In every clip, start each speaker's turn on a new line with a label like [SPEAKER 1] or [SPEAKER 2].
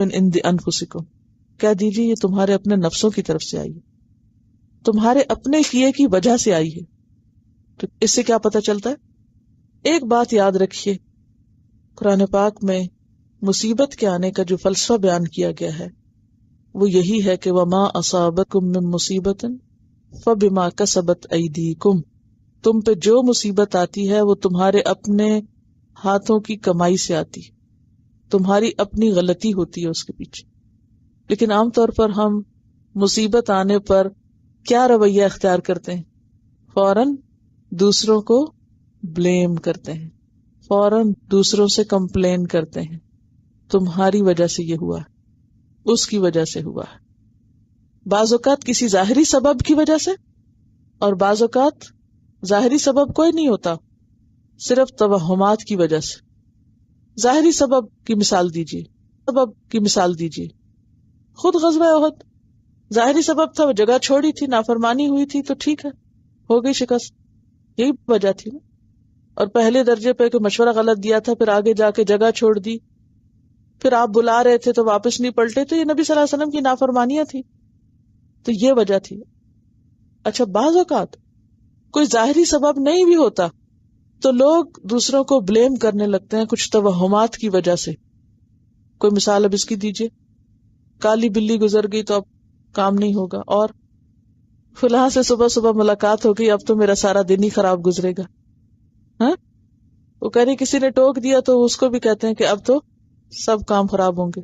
[SPEAKER 1] من عند انفسکم، کہہ دیجیے یہ تمہارے اپنے نفسوں کی طرف سے آئی ہے، تمہارے اپنے کیے کی وجہ سے آئی ہے. تو اس سے کیا پتہ چلتا ہے؟ ایک بات یاد رکھیے، قرآن پاک میں مصیبت کے آنے کا جو فلسفہ بیان کیا گیا ہے وہ یہی ہے کہ وما اصابکم من مصیبت فبما کسبت ایدیکم، تم پہ جو مصیبت آتی ہے وہ تمہارے اپنے ہاتھوں کی کمائی سے آتی، تمہاری اپنی غلطی ہوتی ہے اس کے پیچھے. لیکن عام طور پر ہم مصیبت آنے پر کیا رویہ اختیار کرتے ہیں؟ فوراً دوسروں کو بلیم کرتے ہیں، فوراً دوسروں سے کمپلین کرتے ہیں، تمہاری وجہ سے یہ ہوا، اس کی وجہ سے ہوا. بعض اوقات کسی ظاہری سبب کی وجہ سے، اور بعض اوقات ظاہری سبب کوئی نہیں ہوتا، صرف توہمات کی وجہ سے. ظاہری سبب کی مثال دیجیے، خود غزوہ احد ظاہری سبب تھا، وہ جگہ چھوڑی تھی، نافرمانی ہوئی تھی تو ٹھیک ہے، ہو گئی شکست، یہی وجہ تھی نا. اور پہلے درجے پہ کہ مشورہ غلط دیا تھا، پھر آگے جا کے جگہ چھوڑ دی، پھر آپ بلا رہے تھے تو واپس نہیں پلٹے، تو یہ نبی صلی اللہ علیہ وسلم کی نافرمانیاں تھی، تو یہ وجہ تھی. اچھا بعض اوقات کوئی ظاہری سبب نہیں بھی ہوتا تو لوگ دوسروں کو بلیم کرنے لگتے ہیں کچھ توہمات کی وجہ سے. کوئی مثال اب اس کی دیجیے، کالی بلی گزر گئی تو اب کام نہیں ہوگا، اور فلاں سے صبح صبح ملاقات ہو گئی اب تو میرا سارا دن ہی خراب گزرے گا. ہاں، وہ کہہ رہی کسی نے ٹوک دیا تو اس کو بھی کہتے ہیں کہ اب تو سب کام خراب ہوں گے.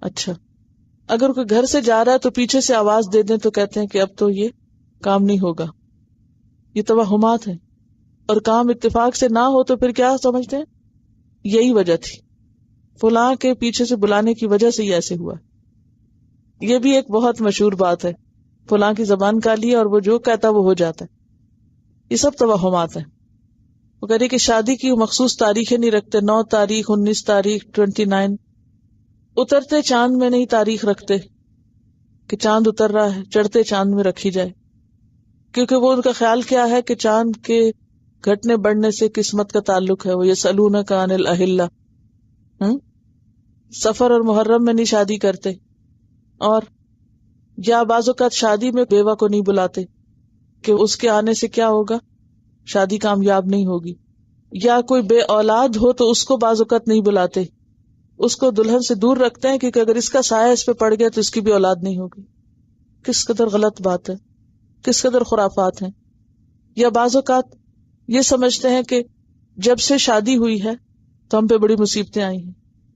[SPEAKER 1] اچھا اگر کوئی گھر سے جا رہا ہے تو پیچھے سے آواز دے دیں تو کہتے ہیں کہ اب تو یہ کام نہیں ہوگا. یہ توہمات ہیں، اور کام اتفاق سے نہ ہو تو پھر کیا سمجھتے ہیں؟ یہی وجہ تھی، فلاں کے پیچھے سے بلانے کی وجہ سے یہ ایسے ہوا. یہ بھی ایک بہت مشہور بات ہے، فلاں کی زبان کالی ہے اور وہ جو کہتا وہ ہو جاتا ہے. یہ سب توہمات ہیں. وہ کہہ رہی کہ شادی کی مخصوص تاریخیں نہیں رکھتے، 9 تاریخ 19 تاریخ 29، اترتے چاند میں نہیں تاریخ رکھتے کہ چاند اتر رہا ہے، چڑھتے چاند میں رکھی جائے، کیونکہ وہ ان کا خیال کیا ہے کہ چاند کے گھٹنے بڑھنے سے قسمت کا تعلق ہے. وہ یسألونک عن الأہلہ، سفر اور محرم میں نہیں شادی کرتے. اور یا بعض اوقات شادی میں بیوہ کو نہیں بلاتے کہ اس کے آنے سے کیا ہوگا، شادی کامیاب نہیں ہوگی. یا کوئی بے اولاد ہو تو اس کو بعض اوقات نہیں بلاتے، اس کو دلہن سے دور رکھتے ہیں کیونکہ اگر اس کا سایہ اس پہ پڑ گیا تو اس کی بھی اولاد نہیں ہوگی. کس قدر غلط بات ہے، کس قدر خرافات ہیں. یا بعض اوقات یہ سمجھتے ہیں کہ جب سے شادی ہوئی ہے تو ہم پہ بڑی مصیبتیں آئی ہیں،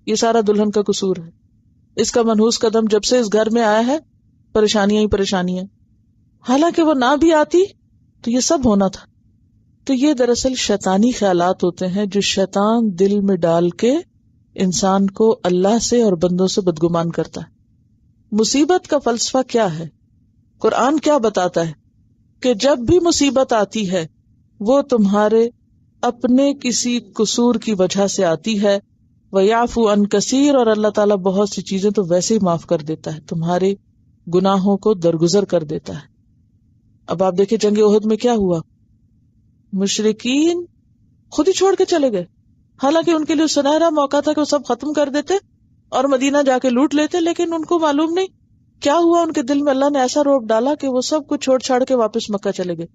[SPEAKER 1] یہ سارا دلہن کا قصور ہے، اس کا منحوس قدم جب سے اس گھر میں آیا ہے پریشانیاں ہی پریشانیاں. حالانکہ وہ نہ بھی آتی تو یہ سب ہونا تھا. تو یہ دراصل شیطانی خیالات ہوتے ہیں جو شیطان دل میں ڈال کے انسان کو اللہ سے اور بندوں سے بدگمان کرتا ہے. مصیبت کا فلسفہ کیا ہے؟ قرآن کیا بتاتا ہے کہ جب بھی مصیبت آتی ہے وہ تمہارے اپنے کسی قصور کی وجہ سے آتی ہے. وَيَعْفُو عَنْ كَثِيرٍ، اور اللہ تعالیٰ بہت سی چیزیں تو ویسے ہی معاف کر دیتا ہے، تمہارے گناہوں کو درگزر کر دیتا ہے. اب آپ دیکھیں جنگ احد میں کیا ہوا، مشرکین خود ہی چھوڑ کے چلے گئے، حالانکہ ان کے لیے سنہرا موقع تھا کہ وہ سب ختم کر دیتے اور مدینہ جا کے لوٹ لیتے، لیکن ان کو معلوم نہیں کیا ہوا، ان کے دل میں اللہ نے ایسا رعب ڈالا کہ وہ سب کچھ چھوڑ چھاڑ کے واپس مکہ چلے گئے.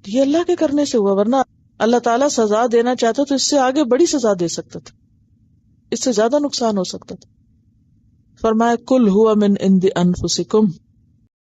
[SPEAKER 1] یہ اللہ کے کرنے سے ہوا، ورنہ اللہ تعالیٰ سزا دینا چاہتا تو اس سے آگے بڑی سزا دے سکتا تھا، اس سے زیادہ نقصان ہو سکتا تھا. فرمایا کل ہوا من عند انفسکم،